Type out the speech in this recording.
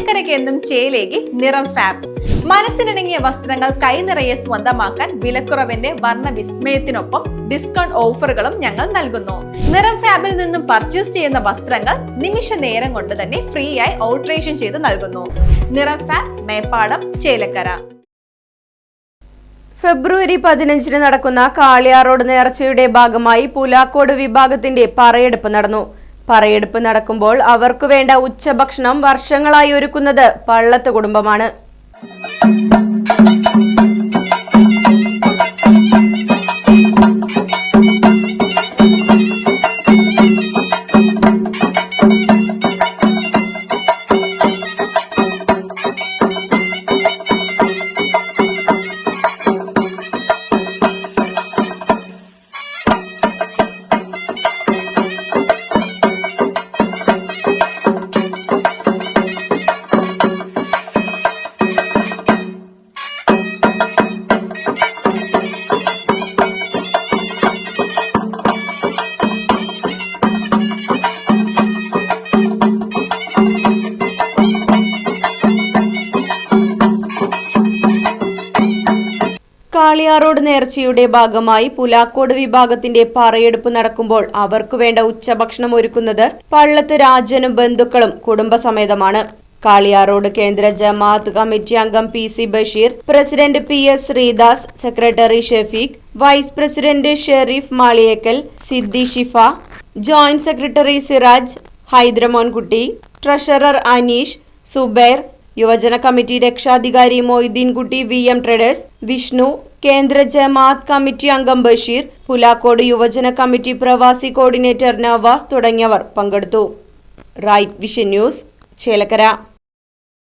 ചേലക്കരയ്ക്ക് എന്നും ചേലേക്ക് നിറം ഫാബ്. മനസ്സിനിണങ്ങിയ വസ്ത്രങ്ങൾ കൈനിറയെ സ്വന്തമാക്കാൻ വിലക്കുറവിന്റെ വർണ്ണ വിസ്മയത്തിനൊപ്പം ഡിസ്കൗണ്ട് ഓഫറുകളും ഞങ്ങൾ നൽകുന്നു. നിറം ഫാബിൽ നിന്നും പർച്ചേസ് ചെയ്യുന്ന വസ്ത്രങ്ങൾ നിമിഷ നേരം കൊണ്ട് തന്നെ ഫ്രീ ആയി ഓൾട്രേഷൻ ചെയ്ത് നൽകുന്നു. നിറം ഫാബ്, മേപ്പാടം, ചേലക്കര. ഫെബ്രുവരി 15 നടക്കുന്ന കാളിയാറോഡ് നേർച്ചയുടെ ഭാഗമായി പുലാക്കോട് വിഭാഗത്തിന്റെ പറയെടുപ്പ് നടന്നു. പറയെടുപ്പ് നടക്കുമ്പോൾ അവർക്ക് വേണ്ട ഉച്ചഭക്ഷണം വർഷങ്ങളായി ഒരുക്കുന്നത് പള്ളത്ത് കുടുംബമാണ്. കാളിയാറോഡ് നേർച്ചയുടെ ഭാഗമായി പുലാക്കോട് വിഭാഗത്തിന്റെ പറയെടുപ്പ് നടക്കുമ്പോൾ അവർക്ക് വേണ്ട ഉച്ചഭക്ഷണം ഒരുക്കുന്നത് പള്ളത്ത് രാജനും ബന്ധുക്കളും കുടുംബസമേതമാണ്. കാളിയാറോഡ് കേന്ദ്ര ജമാഅത്ത് കമ്മിറ്റി അംഗം PC Basheer, president PS Sreedas, secretary Shefeeq, vice president Shareef Maliyekkal, Siddi Shifa, joint secretary Siraj, Haidramonkutty, treasurer Aneesh, Zubair, യുവജന കമ്മിറ്റി രക്ഷാധികാരി മൊയ്തീൻകുട്ടി, VM ട്രേഡേഴ്സ്, വിഷ്ണു, കേന്ദ്ര ജമാഅത്ത് കമ്മിറ്റി അംഗം ബഷീർ, പുലാക്കോട് യുവജന കമ്മിറ്റി പ്രവാസി കോർഡിനേറ്റർ നവാസ് തുടങ്ങിയവർ പങ്കെടുത്തു. Right Vision News, Chelakkara.